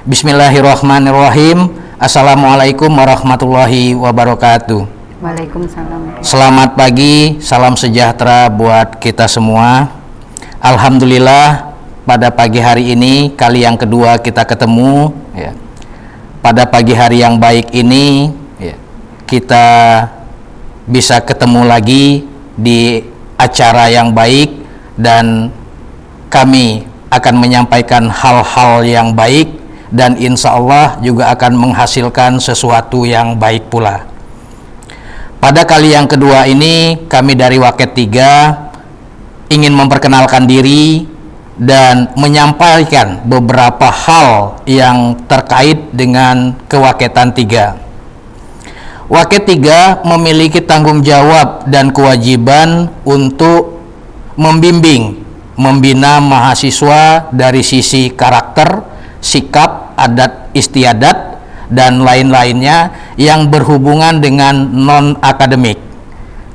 Bismillahirrahmanirrahim. Assalamualaikum warahmatullahi wabarakatuh. Waalaikumsalam. Selamat pagi, salam sejahtera buat kita semua. Alhamdulillah pada pagi hari ini kali yang kedua kita ketemu ya. Pada pagi hari yang baik ini ya, kita bisa ketemu lagi di acara yang baik dan kami akan menyampaikan hal-hal yang baik dan insya Allah juga akan menghasilkan sesuatu yang baik pula. Pada kali yang kedua ini kami dari Waket 3 ingin memperkenalkan diri dan menyampaikan beberapa hal yang terkait dengan kewaketan 3. Waket 3 memiliki tanggung jawab dan kewajiban untuk membimbing, membina mahasiswa dari sisi karakter, sikap, adat istiadat, dan lain-lainnya yang berhubungan dengan non-akademik.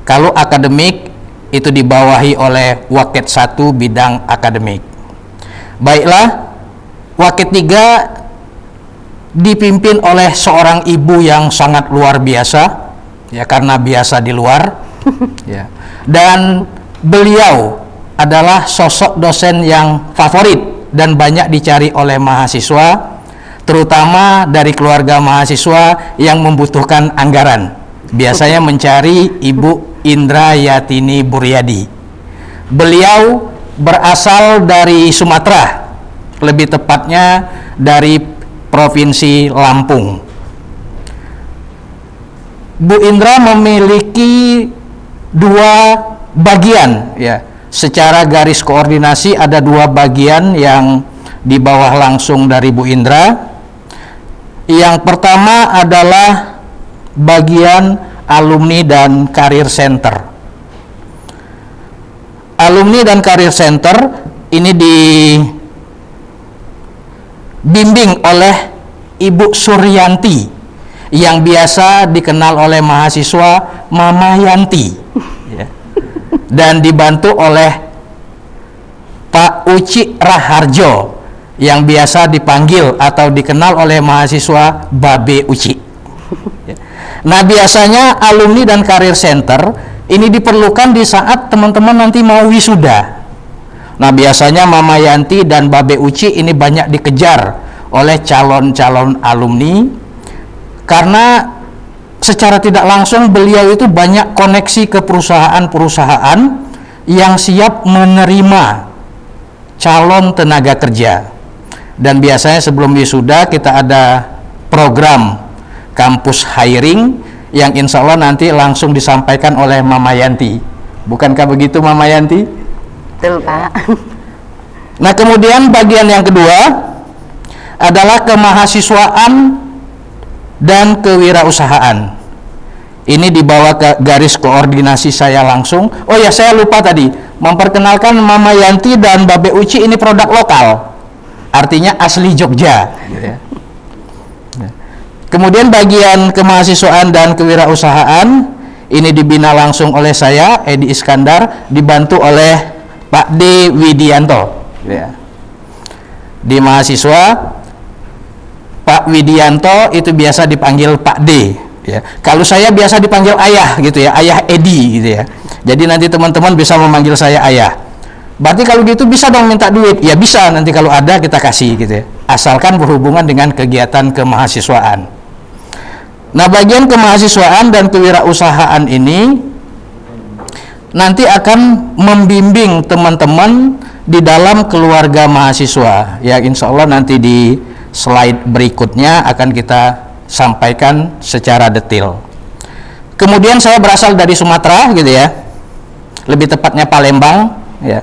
Kalau akademik itu dibawahi oleh Waket 1 bidang akademik. Baiklah, Waket 3 dipimpin oleh seorang ibu yang sangat luar biasa ya, karena biasa di luar ya. Dan beliau adalah sosok dosen yang favorit dan banyak dicari oleh mahasiswa, terutama dari keluarga mahasiswa yang membutuhkan anggaran. Biasanya mencari Ibu Indra Yatini Buryadi. Beliau berasal dari Sumatera, lebih tepatnya dari Provinsi Lampung. Bu Indra memiliki dua bagian ya. Secara garis koordinasi ada dua bagian yang di bawah langsung dari Bu Indra. Yang pertama adalah bagian alumni dan career center. Alumni dan career center ini dibimbing oleh Ibu Suryanti yang biasa dikenal oleh mahasiswa Mama Yanti ya. Dan dibantu oleh Pak Uci Raharjo yang biasa dipanggil atau dikenal oleh mahasiswa Babe Uci ya. Nah, biasanya alumni dan career center ini diperlukan di saat teman-teman nanti mau wisuda. Nah, biasanya Mama Yanti dan Babe Uci ini banyak dikejar oleh calon-calon alumni karena secara tidak langsung beliau itu banyak koneksi ke perusahaan-perusahaan yang siap menerima calon tenaga kerja. Dan biasanya sebelum wisuda kita ada program kampus hiring yang insya Allah nanti langsung disampaikan oleh Mama Yanti. Bukankah begitu Mama Yanti? Betul, Pak. Nah, kemudian bagian yang kedua adalah kemahasiswaan dan kewirausahaan. Ini dibawa ke garis koordinasi saya langsung. Oh ya, saya lupa tadi memperkenalkan Mama Yanti dan Babe Uci ini produk lokal, artinya asli Jogja gitu ya. Kemudian bagian kemahasiswaan dan kewirausahaan ini dibina langsung oleh saya, Edi Iskandar, dibantu oleh Pak D. Widianto ya. Di mahasiswa Pak Widianto itu biasa dipanggil Pak D ya. Kalau saya biasa dipanggil ayah gitu ya, ayah Edi gitu ya. Jadi nanti teman-teman bisa memanggil saya ayah. Berarti kalau gitu bisa dong minta duit? Ya bisa, nanti kalau ada kita kasih gitu ya. Asalkan berhubungan dengan kegiatan kemahasiswaan. Nah, bagian kemahasiswaan dan kewirausahaan ini nanti akan membimbing teman-teman di dalam keluarga mahasiswa ya. Insya Allah nanti di slide berikutnya akan kita sampaikan secara detail. Kemudian saya berasal dari Sumatera gitu ya, lebih tepatnya Palembang ya.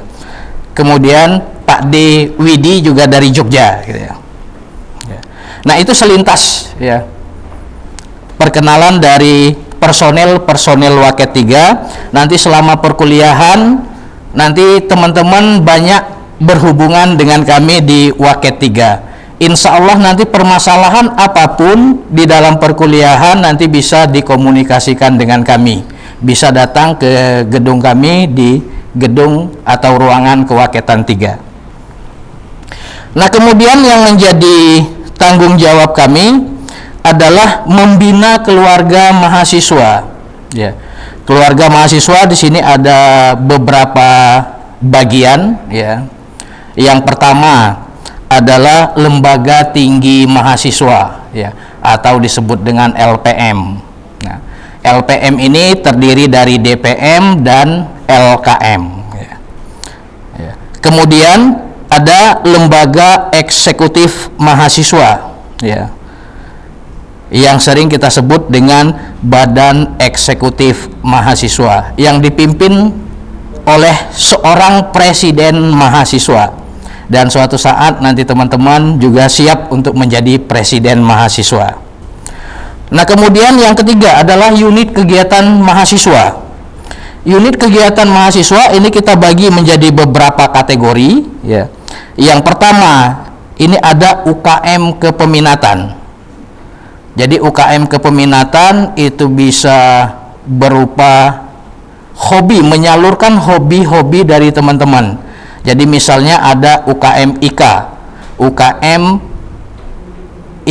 Kemudian Pak D. Widi juga dari Jogja gitu ya. Nah, itu selintas ya perkenalan dari personel Waket 3. Nanti selama perkuliahan nanti teman-teman banyak berhubungan dengan kami di Waket 3. Insya Allah nanti permasalahan apapun di dalam perkuliahan nanti bisa dikomunikasikan dengan kami. Bisa datang ke gedung kami di gedung atau ruangan Kewaketan 3. Nah, kemudian yang menjadi tanggung jawab kami adalah membina keluarga mahasiswa. Ya. Keluarga mahasiswa di sini ada beberapa bagian, ya. Yang pertama adalah lembaga tinggi mahasiswa, ya, atau disebut dengan LPM. Nah, LPM ini terdiri dari DPM dan LKM. Ya. Ya. Kemudian ada lembaga eksekutif mahasiswa, ya, yang sering kita sebut dengan Badan Eksekutif Mahasiswa, yang dipimpin oleh seorang presiden mahasiswa, dan suatu saat nanti teman-teman juga siap untuk menjadi presiden mahasiswa. Nah, kemudian yang ketiga adalah unit kegiatan mahasiswa. Unit kegiatan mahasiswa ini kita bagi menjadi beberapa kategori, ya. Yang pertama, ini ada UKM kepeminatan. Jadi UKM kepeminatan itu bisa berupa hobi, menyalurkan hobi-hobi dari teman-teman. Jadi misalnya ada UKM IK, UKM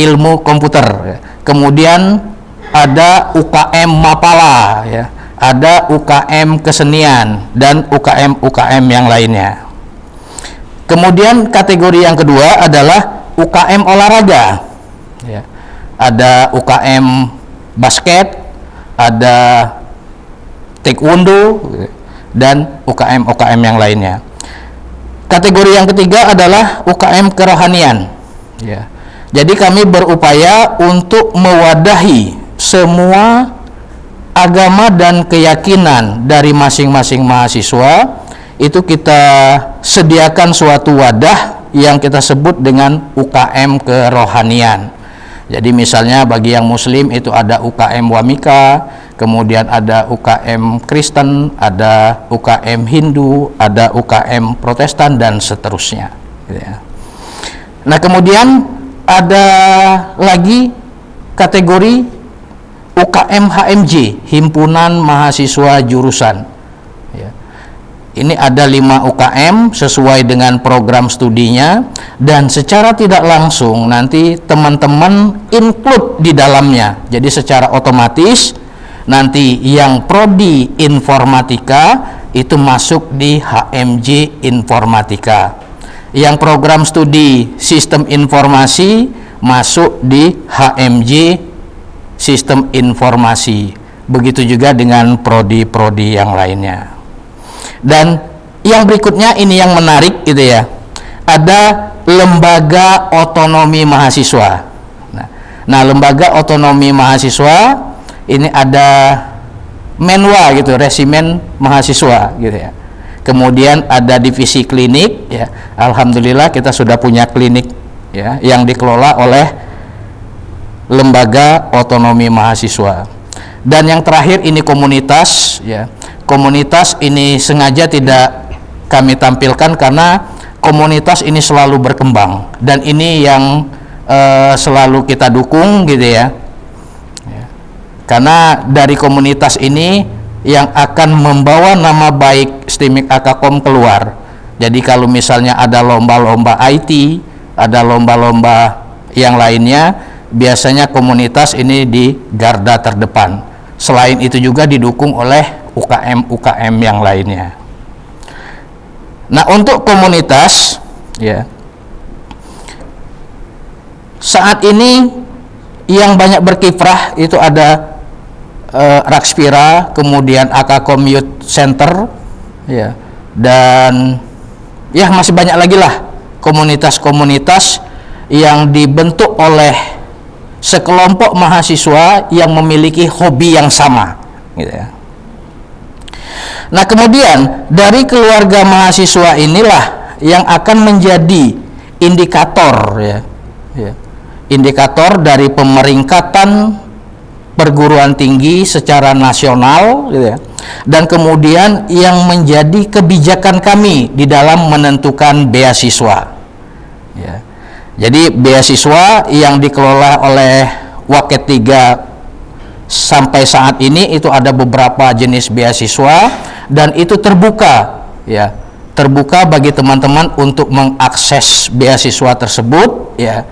ilmu komputer, kemudian ada UKM Mapala, ya, ada UKM kesenian, dan UKM yang lainnya. Kemudian kategori yang kedua adalah UKM olahraga, ya. Ada UKM basket, ada taekwondo, dan UKM yang lainnya. Kategori yang ketiga adalah UKM kerohanian, ya. Jadi kami berupaya untuk mewadahi semua agama dan keyakinan dari masing-masing mahasiswa. Itu kita sediakan suatu wadah yang kita sebut dengan UKM kerohanian. Jadi misalnya bagi yang muslim itu ada UKM Wamika, kemudian ada UKM Kristen, ada UKM Hindu, ada UKM Protestan, dan seterusnya, ya. Nah, kemudian ada lagi kategori UKM HMJ, Himpunan Mahasiswa Jurusan, ya. Ini ada 5 UKM sesuai dengan program studinya, dan secara tidak langsung nanti teman-teman include di dalamnya. Jadi secara otomatis nanti yang prodi informatika itu masuk di HMJ informatika. Yang program studi sistem informasi masuk di HMJ sistem informasi. Begitu juga dengan prodi-prodi yang lainnya. Dan yang berikutnya ini yang menarik gitu ya, ada lembaga otonomi mahasiswa. Nah, lembaga otonomi mahasiswa ini ada menwa gitu, resimen mahasiswa gitu ya. Kemudian ada divisi klinik, ya. Alhamdulillah kita sudah punya klinik, ya, yang dikelola oleh lembaga otonomi mahasiswa. Dan yang terakhir ini komunitas, ya. Komunitas ini sengaja tidak kami tampilkan karena komunitas ini selalu berkembang, dan ini yang selalu kita dukung gitu ya. Karena dari komunitas ini yang akan membawa nama baik STIMIK Akakom keluar. Jadi kalau misalnya ada lomba-lomba IT, ada lomba-lomba yang lainnya, biasanya komunitas ini di garda terdepan. Selain itu juga didukung oleh UKM yang lainnya. Nah, untuk komunitas, ya, saat ini yang banyak berkiprah itu ada Rakspira, kemudian Akakom Youth Center, ya, dan ya masih banyak lagi lah komunitas-komunitas yang dibentuk oleh sekelompok mahasiswa yang memiliki hobi yang sama, gitu ya. Nah, kemudian dari keluarga mahasiswa inilah yang akan menjadi indikator, ya, indikator dari pemeringkatan perguruan tinggi secara nasional, gitu ya. Dan kemudian yang menjadi kebijakan kami di dalam menentukan beasiswa, ya. Jadi beasiswa yang dikelola oleh Waket 3 sampai saat ini itu ada beberapa jenis beasiswa, dan itu terbuka, ya, terbuka bagi teman-teman untuk mengakses beasiswa tersebut, ya.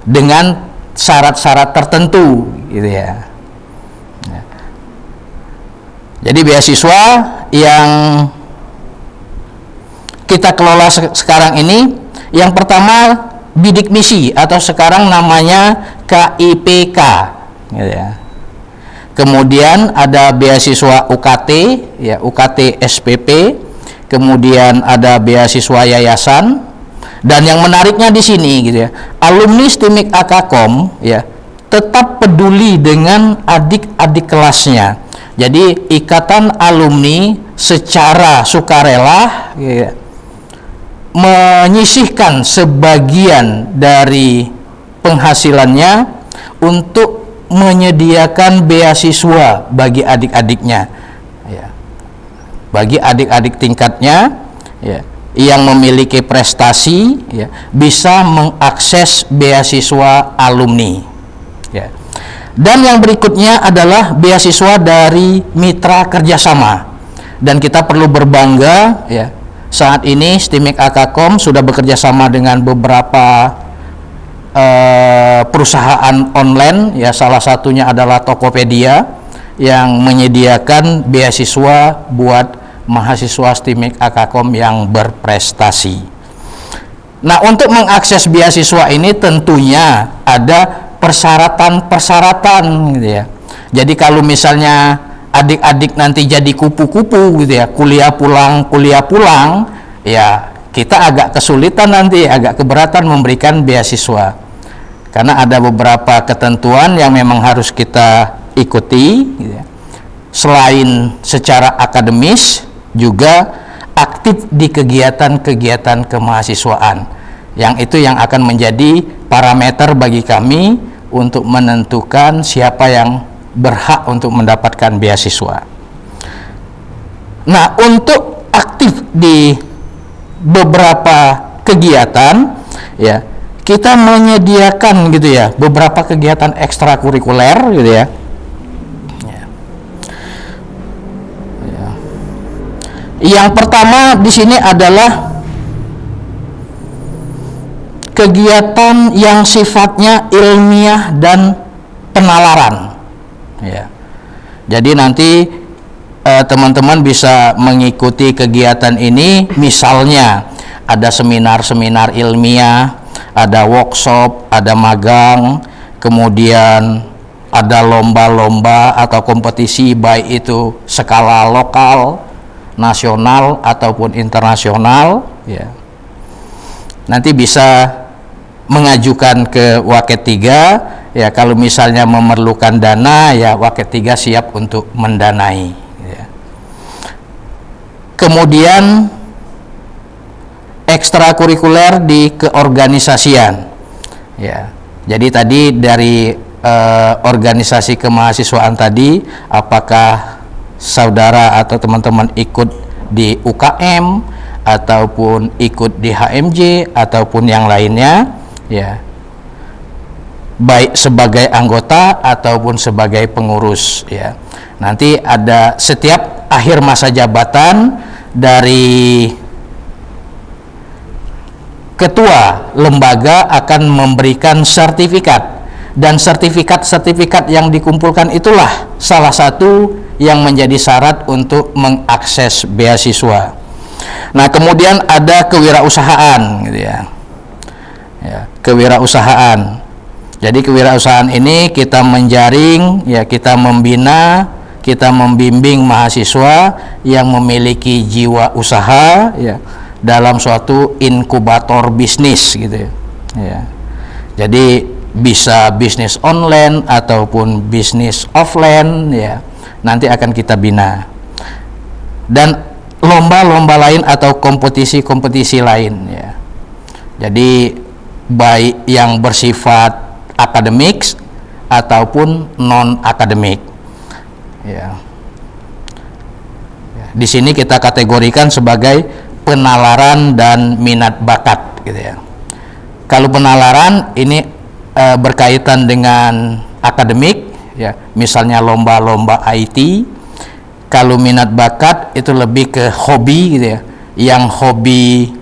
dengan syarat-syarat tertentu gitu ya. Jadi beasiswa yang kita kelola sekarang ini, yang pertama bidik misi atau sekarang namanya KIPK gitu ya. Kemudian ada beasiswa UKT ya, UKT SPP, kemudian ada beasiswa yayasan, dan yang menariknya di sini gitu ya, alumni STIMIK Akakom ya tetap peduli dengan adik-adik kelasnya. Jadi ikatan alumni secara sukarela ya, menyisihkan sebagian dari penghasilannya untuk menyediakan beasiswa bagi adik-adiknya ya, bagi adik-adik tingkatnya ya, yang memiliki prestasi ya, bisa mengakses beasiswa alumni ya. Dan yang berikutnya adalah beasiswa dari mitra kerjasama, dan kita perlu berbangga ya, saat ini STIMIK Akakom sudah bekerja sama dengan beberapa perusahaan online ya, salah satunya adalah Tokopedia yang menyediakan beasiswa buat mahasiswa STIMIK Akakom yang berprestasi. Nah, untuk mengakses beasiswa ini tentunya ada persyaratan-persyaratan gitu ya. Jadi kalau misalnya adik-adik nanti jadi kupu-kupu gitu ya, kuliah pulang ya, kita agak kesulitan nanti, agak keberatan memberikan beasiswa, karena ada beberapa ketentuan yang memang harus kita ikuti gitu ya. Selain secara akademis, juga aktif di kegiatan-kegiatan kemahasiswaan, yang itu yang akan menjadi parameter bagi kami untuk menentukan siapa yang berhak untuk mendapatkan beasiswa. Nah, untuk aktif di beberapa kegiatan ya, kita menyediakan gitu ya beberapa kegiatan ekstrakurikuler gitu ya. Yang pertama di sini adalah kegiatan yang sifatnya ilmiah dan penalaran ya. Jadi nanti teman-teman bisa mengikuti kegiatan ini, misalnya ada seminar-seminar ilmiah, ada workshop, ada magang, kemudian ada lomba-lomba atau kompetisi, baik itu skala lokal, nasional ataupun internasional ya. Nanti bisa mengajukan ke Waket 3 ya, kalau misalnya memerlukan dana ya Waket 3 siap untuk mendanai ya. Kemudian ekstrakurikuler di keorganisasian ya. Jadi tadi dari organisasi kemahasiswaan tadi, apakah saudara atau teman-teman ikut di UKM ataupun ikut di HMJ ataupun yang lainnya ya, baik sebagai anggota ataupun sebagai pengurus ya. Nanti ada setiap akhir masa jabatan dari ketua lembaga akan memberikan sertifikat, dan sertifikat-sertifikat yang dikumpulkan itulah salah satu yang menjadi syarat untuk mengakses beasiswa. Nah, kemudian ada kewirausahaan gitu ya. Ya, kewirausahaan. Jadi kewirausahaan ini kita menjaring ya, kita membina, kita membimbing mahasiswa yang memiliki jiwa usaha ya dalam suatu inkubator bisnis gitu ya. Ya. Jadi bisa bisnis online ataupun bisnis offline ya, nanti akan kita bina. Dan lomba-lomba lain atau kompetisi-kompetisi lain ya. Jadi baik yang bersifat akademik ataupun non akademik ya. Di sini kita kategorikan sebagai penalaran dan minat bakat gitu ya. Kalau penalaran ini berkaitan dengan akademik ya, misalnya lomba-lomba IT. Kalau minat bakat itu lebih ke hobi gitu ya, yang hobi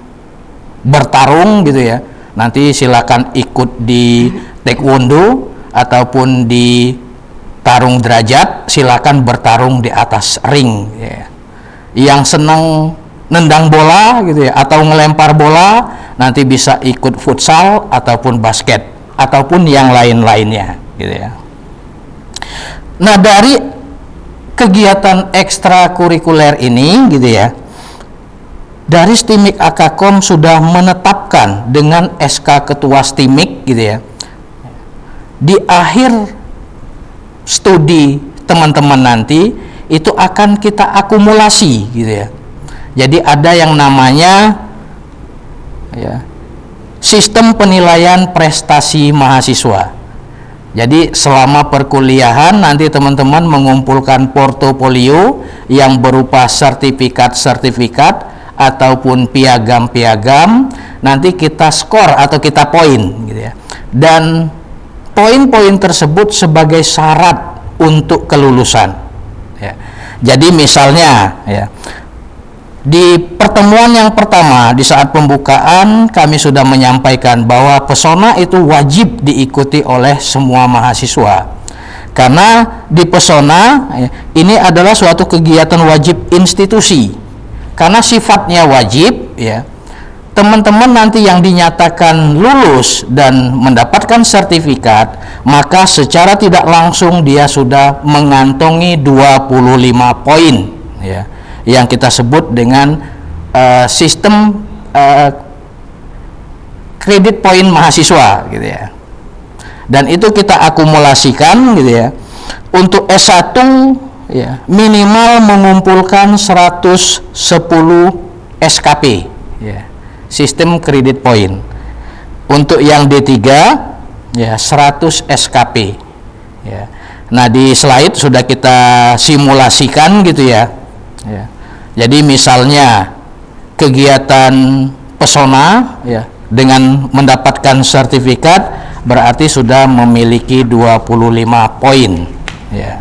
bertarung gitu ya, nanti silakan ikut di taekwondo ataupun di tarung derajat, silakan bertarung di atas ring ya. Yang senang nendang bola gitu ya atau ngelempar bola, nanti bisa ikut futsal ataupun basket ataupun yang lain-lainnya gitu ya. Nah, dari kegiatan ekstrakurikuler ini gitu ya, dari STIMIK Akakom sudah menetapkan dengan SK Ketua STIMIK gitu ya, di akhir studi teman-teman nanti itu akan kita akumulasi gitu ya. Jadi ada yang namanya ya, sistem penilaian prestasi mahasiswa. Jadi selama perkuliahan nanti teman-teman mengumpulkan portofolio yang berupa sertifikat-sertifikat ataupun piagam-piagam, nanti kita skor atau kita poin gitu ya. Dan poin-poin tersebut sebagai syarat untuk kelulusan ya. Jadi misalnya ya, di pertemuan yang pertama di saat pembukaan kami sudah menyampaikan bahwa pesona itu wajib diikuti oleh semua mahasiswa, karena di pesona ya, ini adalah suatu kegiatan wajib institusi. Karena sifatnya wajib ya, teman-teman nanti yang dinyatakan lulus dan mendapatkan sertifikat, maka secara tidak langsung dia sudah mengantongi 25 poin ya, yang kita sebut dengan sistem kredit poin mahasiswa gitu ya. Dan itu kita akumulasikan gitu ya. Untuk S1 ya, minimal mengumpulkan 110 SKP ya, sistem kredit poin. Untuk yang D3 ya 100 SKP ya. Nah, di slide sudah kita simulasikan gitu ya. Ya. Jadi misalnya kegiatan pesona ya, dengan mendapatkan sertifikat berarti sudah memiliki 25 poin ya.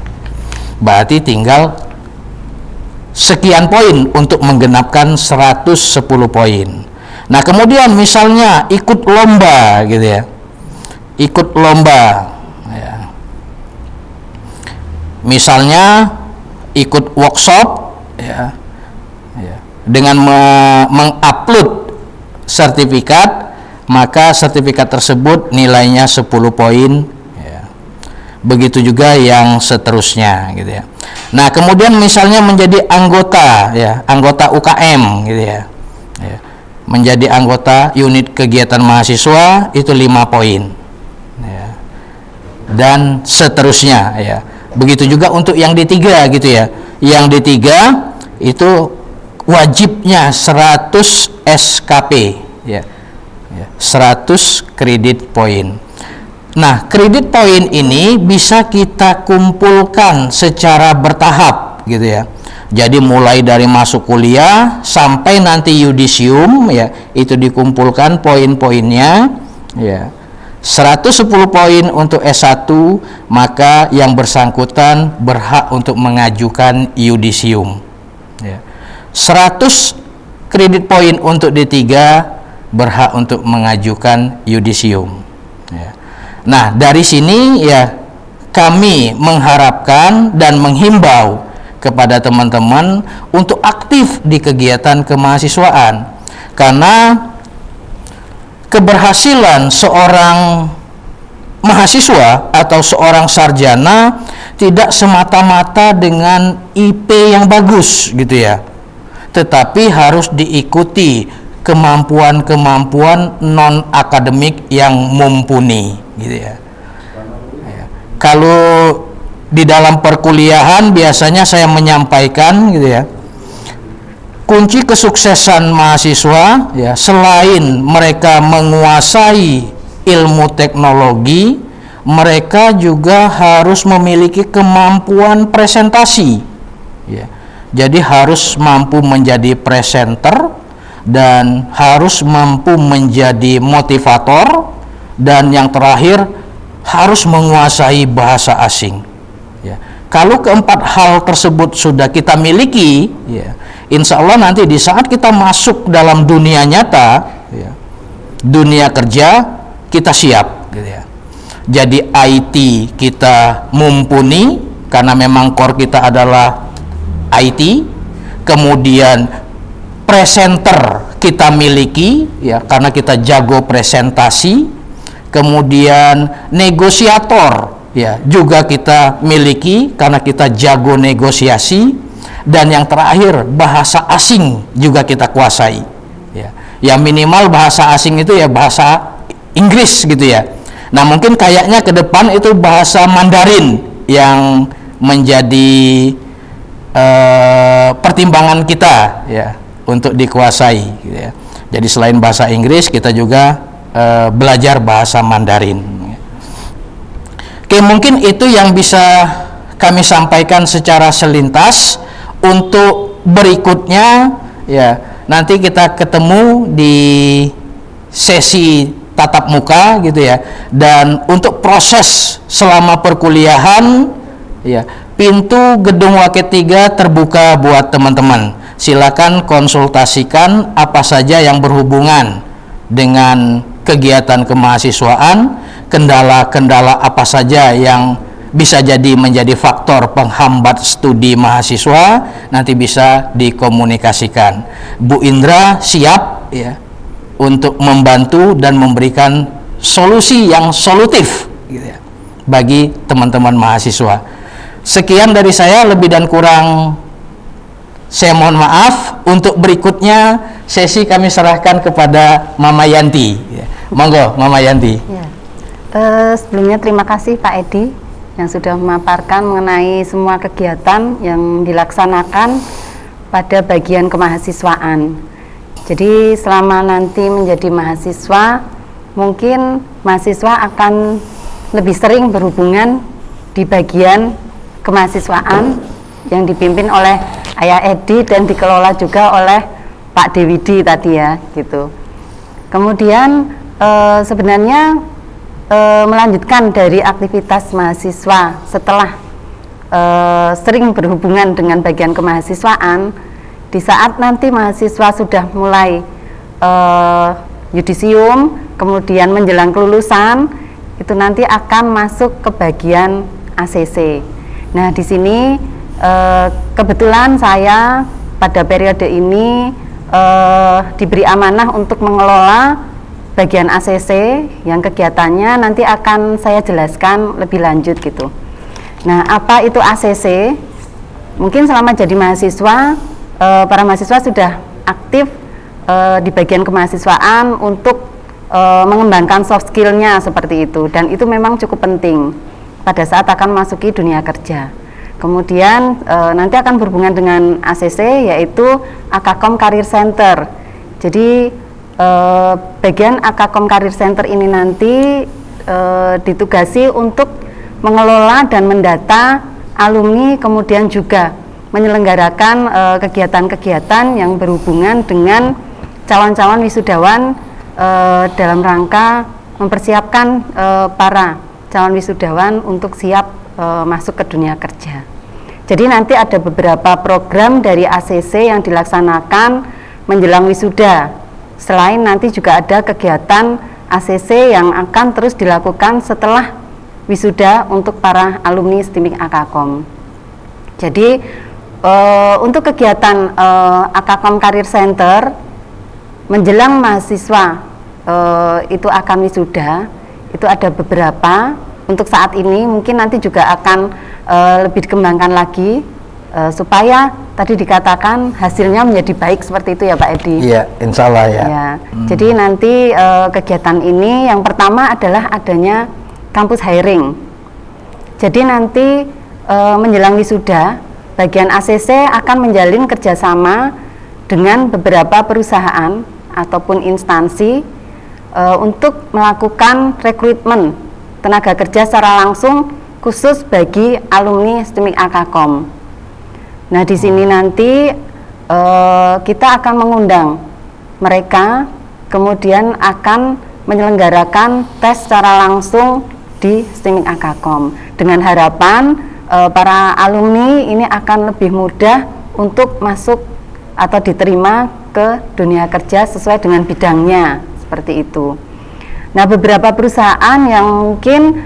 Berarti tinggal sekian poin untuk menggenapkan 110 poin. Nah, kemudian misalnya ikut lomba gitu ya. Ikut lomba ya. Misalnya ikut workshop ya, ya. Dengan mengupload sertifikat, maka sertifikat tersebut nilainya 10 poin ya. Begitu juga yang seterusnya gitu ya. Nah, kemudian misalnya menjadi anggota ya, anggota UKM gitu ya, ya. Menjadi anggota unit kegiatan mahasiswa itu 5 poin ya. Dan seterusnya ya. Begitu juga untuk yang D3 gitu ya. Yang D3 itu wajibnya 100 SKP ya. 100 kredit poin. Nah, kredit poin ini bisa kita kumpulkan secara bertahap gitu ya. Jadi mulai dari masuk kuliah sampai nanti yudisium ya, itu dikumpulkan poin-poinnya ya. 110 poin untuk S1, maka yang bersangkutan berhak untuk mengajukan yudisium ya. 100 kredit poin untuk D3 berhak untuk mengajukan yudisium ya. Nah, dari sini ya kami mengharapkan dan menghimbau kepada teman-teman untuk aktif di kegiatan kemahasiswaan, karena keberhasilan seorang mahasiswa atau seorang sarjana tidak semata-mata dengan IP yang bagus gitu ya, tetapi harus diikuti kemampuan-kemampuan non akademik yang mumpuni gitu ya. Kalau di dalam perkuliahan biasanya saya menyampaikan gitu ya, kunci kesuksesan mahasiswa ya, selain mereka menguasai ilmu teknologi, mereka juga harus memiliki kemampuan presentasi ya. Jadi harus mampu menjadi presenter dan harus mampu menjadi motivator, dan yang terakhir harus menguasai bahasa asing ya. Kalau keempat hal tersebut sudah kita miliki ya, insya Allah nanti di saat kita masuk dalam dunia nyata ya, dunia kerja kita siap gitu ya. Jadi IT kita mumpuni karena memang core kita adalah IT. Kemudian presenter kita miliki ya karena kita jago presentasi. Kemudian negosiator ya juga kita miliki karena kita jago negosiasi. Dan yang terakhir bahasa asing juga kita kuasai ya. Yang minimal bahasa asing itu ya bahasa Inggris gitu ya. Nah mungkin kayaknya ke depan itu bahasa Mandarin yang menjadi pertimbangan kita ya untuk dikuasai gitu ya. Jadi selain bahasa Inggris kita juga belajar bahasa Mandarin. Oke, mungkin itu yang bisa kami sampaikan secara selintas. Untuk berikutnya ya nanti kita ketemu di sesi tatap muka gitu ya. Dan untuk proses selama perkuliahan ya, pintu gedung Waket 3 terbuka buat teman-teman. Silakan konsultasikan apa saja yang berhubungan dengan kegiatan kemahasiswaan, kendala-kendala apa saja yang bisa jadi menjadi faktor penghambat studi mahasiswa, nanti bisa dikomunikasikan. Bu Indra siap ya untuk membantu dan memberikan solusi yang solutif gitu ya, bagi teman-teman mahasiswa. Sekian dari saya, lebih dan kurang saya mohon maaf. Untuk berikutnya sesi kami serahkan kepada Mama Yanti ya. Monggo Mama Yanti ya. Sebelumnya terima kasih Pak Edi yang sudah memaparkan mengenai semua kegiatan yang dilaksanakan pada bagian kemahasiswaan. Jadi selama nanti menjadi mahasiswa, mungkin mahasiswa akan lebih sering berhubungan di bagian kemahasiswaan yang dipimpin oleh Ayah Edi dan dikelola juga oleh Pak Dewidi tadi ya gitu. Kemudian sebenarnya melanjutkan dari aktivitas mahasiswa setelah sering berhubungan dengan bagian kemahasiswaan, di saat nanti mahasiswa sudah mulai yudisium, kemudian menjelang kelulusan, itu nanti akan masuk ke bagian ACC. Nah di sini kebetulan saya pada periode ini diberi amanah untuk mengelola bagian ACC yang kegiatannya nanti akan saya jelaskan lebih lanjut gitu. Nah, apa itu ACC? Mungkin selama jadi mahasiswa, para mahasiswa sudah aktif di bagian kemahasiswaan untuk mengembangkan soft skill-nya seperti itu, dan itu memang cukup penting pada saat akan memasuki dunia kerja. Kemudian nanti akan berhubungan dengan ACC, yaitu Akakom Career Center. Jadi bagian Akakom Career Center ini nanti ditugasi untuk mengelola dan mendata alumni, kemudian juga menyelenggarakan kegiatan-kegiatan yang berhubungan dengan calon-calon wisudawan dalam rangka mempersiapkan para calon wisudawan untuk siap masuk ke dunia kerja. Jadi nanti ada beberapa program dari ACC yang dilaksanakan menjelang wisuda. Selain nanti juga ada kegiatan ACC yang akan terus dilakukan setelah wisuda untuk para alumni STIMIK Akakom. Jadi untuk kegiatan Akakom Career Center menjelang mahasiswa itu akan wisuda, itu ada beberapa. Untuk saat ini mungkin nanti juga akan lebih dikembangkan lagi supaya tadi dikatakan hasilnya menjadi baik seperti itu ya Pak Edi. Iya, insya Allah ya. Ya. Jadi nanti kegiatan ini yang pertama adalah adanya kampus hiring. Jadi nanti menjelang wisuda, bagian ACC akan menjalin kerjasama dengan beberapa perusahaan ataupun instansi untuk melakukan rekrutmen tenaga kerja secara langsung khusus bagi alumni STIMIK Akakom. Nah di sini nanti kita akan mengundang mereka, kemudian akan menyelenggarakan tes secara langsung di STIMIK Akakom dengan harapan para alumni ini akan lebih mudah untuk masuk atau diterima ke dunia kerja sesuai dengan bidangnya seperti itu. Nah, beberapa perusahaan yang mungkin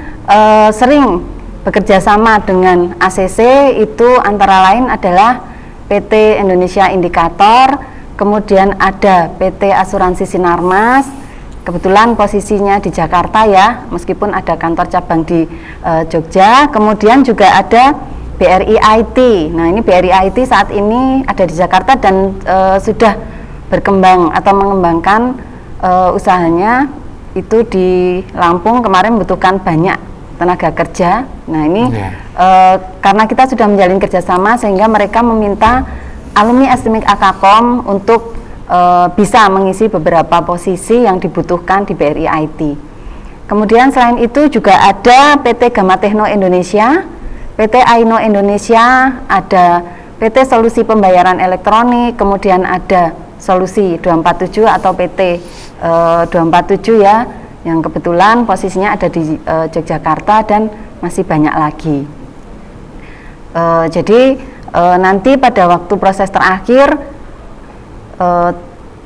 sering bekerja sama dengan ACC itu antara lain adalah PT Indonesia Indikator, kemudian ada PT Asuransi Sinarmas, kebetulan posisinya di Jakarta ya, meskipun ada kantor cabang di Jogja. Kemudian juga ada BRI IT. Nah, ini BRI IT saat ini ada di Jakarta dan sudah berkembang atau mengembangkan usahanya itu di Lampung. Kemarin membutuhkan banyak tenaga kerja. Nah, ini karena kita sudah menjalin kerjasama sehingga mereka meminta alumni STMIK Akakom untuk bisa mengisi beberapa posisi yang dibutuhkan di BRI IT. Kemudian selain itu juga ada PT Gama Techno Indonesia, PT Aino Indonesia, ada PT Solusi Pembayaran Elektronik, kemudian ada Solusi 247 atau PT 247 ya, yang kebetulan posisinya ada di Yogyakarta dan masih banyak lagi. Jadi nanti pada waktu proses terakhir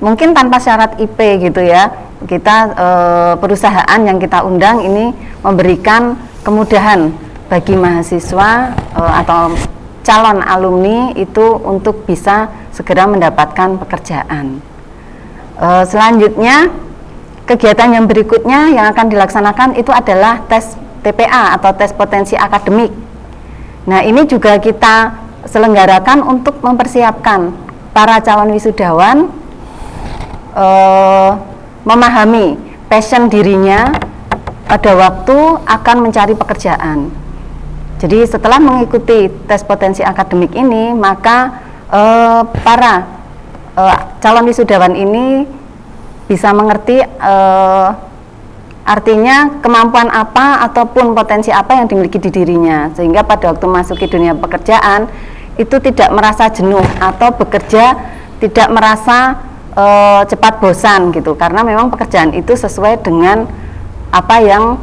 mungkin tanpa syarat IP gitu ya, kita perusahaan yang kita undang ini memberikan kemudahan bagi mahasiswa atau calon alumni itu untuk bisa segera mendapatkan pekerjaan. Selanjutnya kegiatan yang berikutnya yang akan dilaksanakan itu adalah tes TPA atau tes potensi akademik. Nah, ini juga kita selenggarakan untuk mempersiapkan para calon wisudawan memahami passion dirinya pada waktu akan mencari pekerjaan. Jadi setelah mengikuti tes potensi akademik ini, maka para calon wisudawan ini bisa mengerti artinya kemampuan apa ataupun potensi apa yang dimiliki di dirinya, sehingga pada waktu masuk ke dunia pekerjaan itu tidak merasa jenuh atau bekerja tidak merasa cepat bosan gitu, karena memang pekerjaan itu sesuai dengan apa yang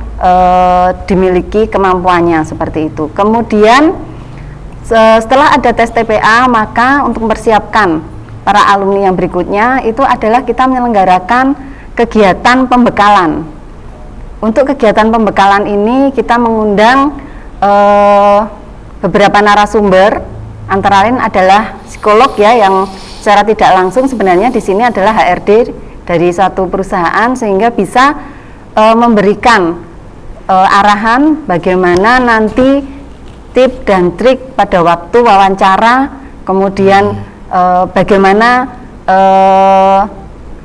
dimiliki kemampuannya seperti itu. Kemudian setelah ada tes TPA, maka untuk mempersiapkan para alumni yang berikutnya itu adalah kita menyelenggarakan kegiatan pembekalan. Untuk kegiatan pembekalan ini kita mengundang beberapa narasumber, antara lain adalah psikolog ya, yang secara tidak langsung sebenarnya di sini adalah HRD dari satu perusahaan, sehingga bisa memberikan arahan bagaimana nanti tip dan trik pada waktu wawancara, kemudian bagaimana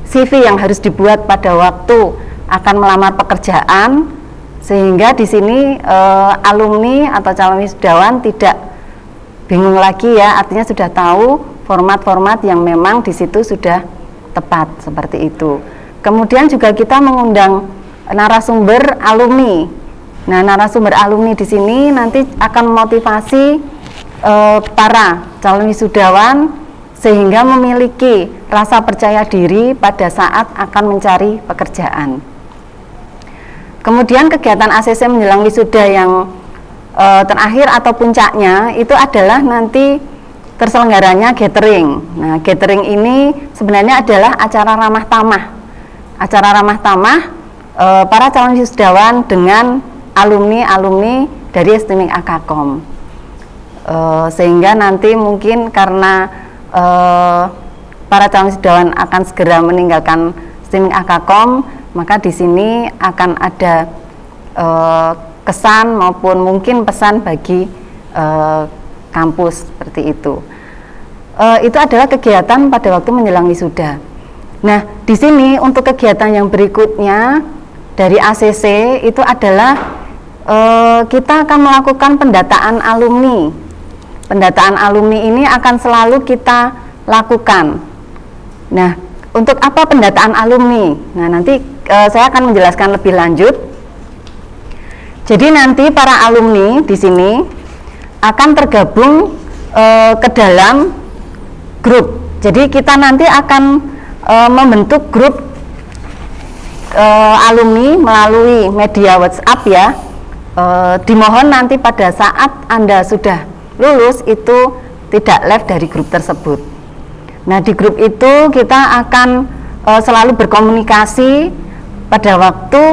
CV yang harus dibuat pada waktu akan melamar pekerjaan, sehingga di sini alumni atau calon wisudawan tidak bingung lagi ya, artinya sudah tahu format-format yang memang di situ sudah tepat seperti itu. Kemudian juga kita mengundang narasumber alumni. Nah, narasumber alumni di sini nanti akan memotivasi para calon wisudawan sehingga memiliki rasa percaya diri pada saat akan mencari pekerjaan. Kemudian kegiatan ACC menjelang wisuda yang terakhir atau puncaknya itu adalah nanti terselenggaranya gathering. Nah, gathering ini sebenarnya adalah acara ramah tamah. Acara ramah tamah para calon wisudawan dengan alumni-alumni dari STMIK Akakom. Sehingga nanti mungkin karena para calon wisudawan akan segera meninggalkan STMIK Akakom, maka di sini akan ada kesan maupun mungkin pesan bagi kampus seperti itu. Itu adalah kegiatan pada waktu menjelang wisuda. Nah, di sini untuk kegiatan yang berikutnya dari ACC itu adalah kita akan melakukan pendataan alumni. Pendataan alumni ini akan selalu kita lakukan. Nah, untuk apa pendataan alumni? Nah, nanti saya akan menjelaskan lebih lanjut. Jadi nanti para alumni di sini akan tergabung ke dalam grup. Jadi kita nanti akan membentuk grup alumni melalui media WhatsApp ya. Dimohon nanti pada saat Anda sudah lulus itu tidak live dari grup tersebut. Nah, di grup itu kita akan selalu berkomunikasi pada waktu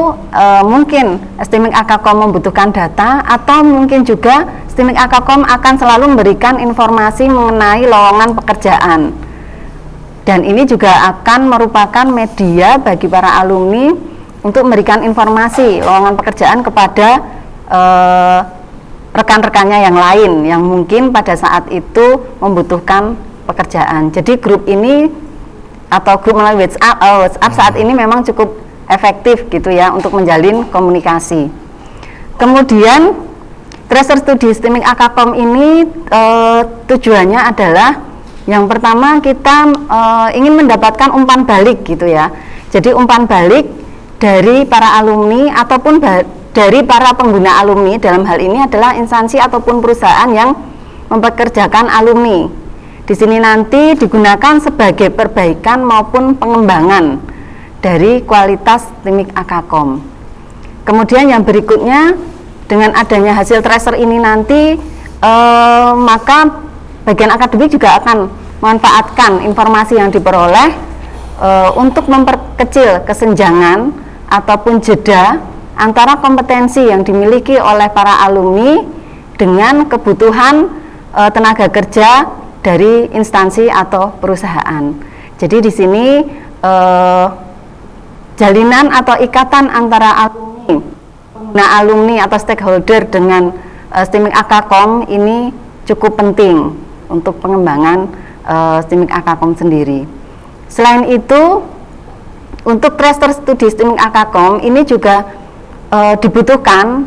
mungkin STMIK Akakom membutuhkan data, atau mungkin juga STMIK Akakom akan selalu memberikan informasi mengenai lowongan pekerjaan. Dan ini juga akan merupakan media bagi para alumni untuk memberikan informasi lowongan pekerjaan kepada rekan-rekannya yang lain yang mungkin pada saat itu membutuhkan pekerjaan. Jadi grup ini atau grup melalui WhatsApp saat ini memang cukup efektif gitu ya untuk menjalin komunikasi. Kemudian tracer studi STMIK Akakom ini tujuannya adalah yang pertama kita ingin mendapatkan umpan balik gitu ya. Jadi umpan balik dari para alumni ataupun dari para pengguna alumni, dalam hal ini adalah instansi ataupun perusahaan yang mempekerjakan alumni. Di sini nanti digunakan sebagai perbaikan maupun pengembangan dari kualitas STMIK Akakom. Kemudian yang berikutnya, dengan adanya hasil tracer ini nanti maka bagian akademik juga akan memanfaatkan informasi yang diperoleh untuk memperkecil kesenjangan ataupun jeda antara kompetensi yang dimiliki oleh para alumni dengan kebutuhan tenaga kerja dari instansi atau perusahaan. Jadi di sini jalinan atau ikatan antara alumni atau stakeholder dengan STMIK Akakom ini cukup penting untuk pengembangan STMIK Akakom sendiri. Selain itu, untuk tracer studi STMIK Akakom ini juga dibutuhkan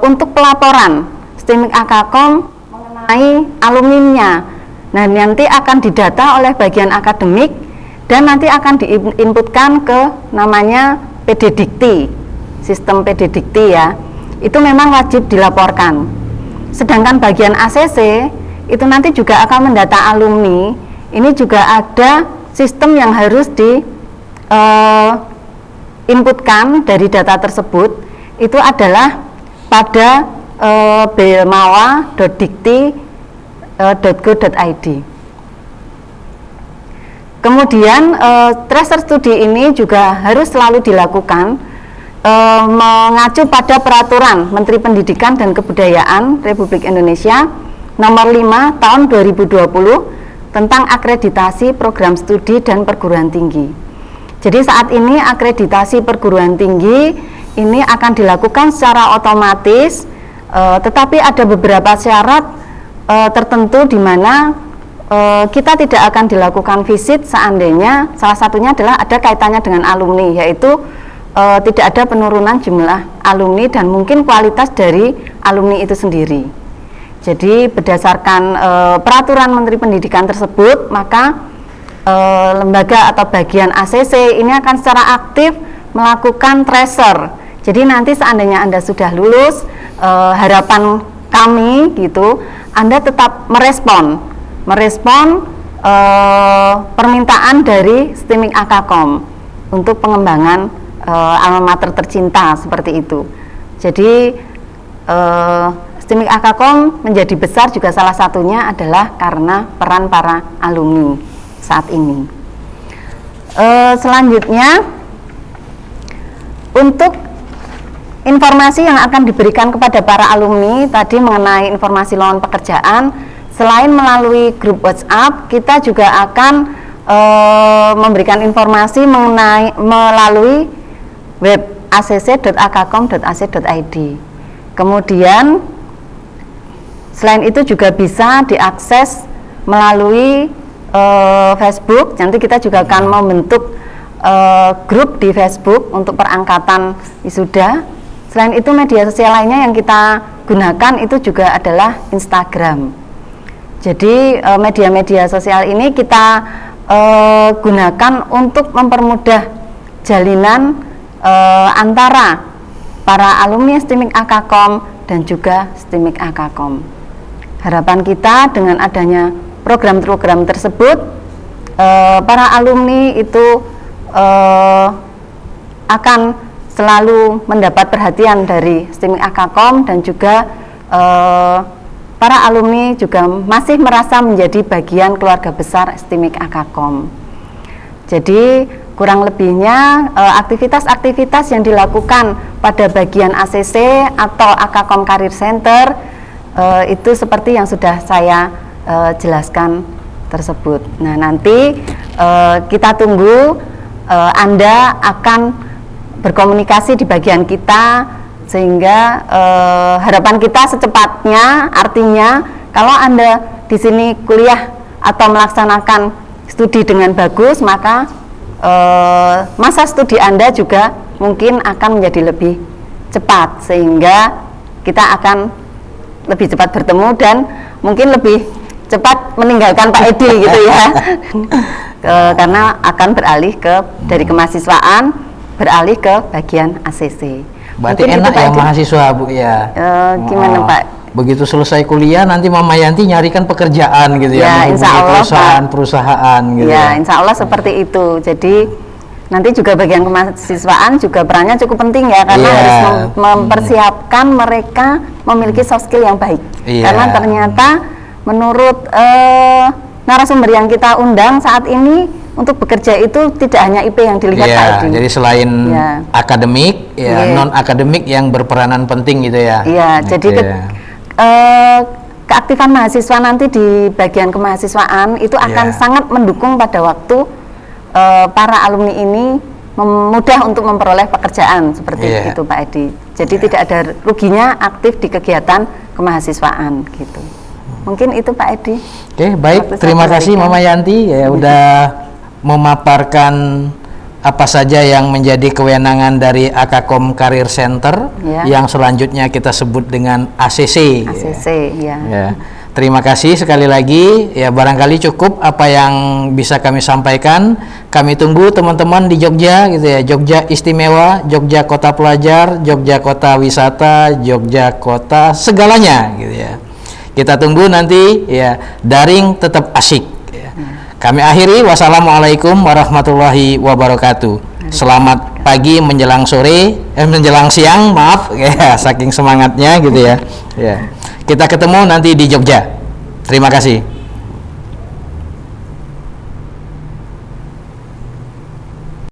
untuk pelaporan STMIK Akakom mengenai alumninya. Nah, nanti akan didata oleh bagian akademik dan nanti akan diinputkan ke namanya PD Dikti, sistem PD Dikti ya. Itu memang wajib dilaporkan. Sedangkan bagian ACC itu nanti juga akan mendata alumni. Ini juga ada sistem yang harus inputkan dari data tersebut, itu adalah pada belmawa.dikti.go.id. Kemudian tracer studi ini juga harus selalu dilakukan mengacu pada peraturan Menteri Pendidikan dan Kebudayaan Republik Indonesia nomor 5 tahun 2020 tentang akreditasi program studi dan perguruan tinggi. Jadi saat ini akreditasi perguruan tinggi ini akan dilakukan secara otomatis, tetapi ada beberapa syarat tertentu di mana kita tidak akan dilakukan visit seandainya salah satunya adalah ada kaitannya dengan alumni, yaitu tidak ada penurunan jumlah alumni dan mungkin kualitas dari alumni itu sendiri. Jadi berdasarkan peraturan Menteri Pendidikan tersebut, maka lembaga atau bagian ACC ini akan secara aktif melakukan tracer. Jadi nanti seandainya Anda sudah lulus, harapan kami gitu, Anda tetap merespon permintaan dari STMIK Akakom untuk pengembangan alma mater tercinta seperti itu. Jadi STMIK Akakom menjadi besar juga salah satunya adalah karena peran para alumni saat ini. Selanjutnya, untuk informasi yang akan diberikan kepada para alumni tadi mengenai informasi lowongan pekerjaan, selain melalui grup WhatsApp, kita juga akan memberikan informasi melalui web acc.akakom.ac.id. Kemudian selain itu juga bisa diakses melalui Facebook. Nanti kita juga akan membentuk grup di Facebook untuk perangkatan wisuda. Selain itu media sosial lainnya yang kita gunakan itu juga adalah Instagram. Jadi media-media sosial ini kita gunakan untuk mempermudah jalinan antara para alumni STMIK Akakom dan juga STMIK Akakom. Harapan kita dengan adanya program-program tersebut, para alumni itu akan selalu mendapat perhatian dari STMIK Akakom dan juga para alumni juga masih merasa menjadi bagian keluarga besar STMIK Akakom. Jadi kurang lebihnya aktivitas-aktivitas yang dilakukan pada bagian ACC atau Akakom Career Center itu seperti yang sudah saya jelaskan tersebut. Nah, nanti kita tunggu Anda akan berkomunikasi di bagian kita, sehingga harapan kita secepatnya, artinya kalau Anda di sini kuliah atau melaksanakan studi dengan bagus, maka masa studi Anda juga mungkin akan menjadi lebih cepat, sehingga kita akan lebih cepat bertemu dan mungkin lebih cepat meninggalkan Pak Edi gitu ya. Karena akan beralih dari kemahasiswaan beralih ke bagian ACC. Berarti mungkin enak itu, ya Edi. mahasiswa Bu ya. Gimana Pak? Begitu selesai kuliah nanti Mama Yanti nyarikan pekerjaan gitu ya, Insya Allah, perusahaan gitu ya. ya. Insya Allah seperti itu. Jadi nanti juga bagian kemahasiswaan juga perannya cukup penting ya, karena harus mempersiapkan mereka memiliki soft skill yang baik. Karena ternyata menurut narasumber yang kita undang saat ini, untuk bekerja itu tidak hanya IP yang dilihat Pak Edi. Jadi selain akademik, non akademik yang berperanan penting gitu ya. Iya, jadi keaktifan mahasiswa nanti di bagian kemahasiswaan itu akan sangat mendukung pada waktu para alumni ini mudah untuk memperoleh pekerjaan seperti itu Pak Edi. Jadi tidak ada ruginya aktif di kegiatan kemahasiswaan gitu. Mungkin itu Pak Edi. Oke, baik. Terima kasih Mama Yanti ya udah memaparkan apa saja yang menjadi kewenangan dari Akakom Career Center yang selanjutnya kita sebut dengan ACC. ACC ya. Terima kasih sekali lagi ya, barangkali cukup apa yang bisa kami sampaikan. Kami tunggu teman-teman di Jogja gitu ya, Jogja istimewa, Jogja kota pelajar, Jogja kota wisata, Jogja kota segalanya gitu ya. Kita tunggu nanti ya, daring tetap asyik ya. Kami akhiri, wassalamualaikum warahmatullahi wabarakatuh. Selamat pagi menjelang sore, menjelang siang, maaf ya, saking semangatnya gitu ya. Ya. Kita ketemu nanti di Jogja. Terima kasih.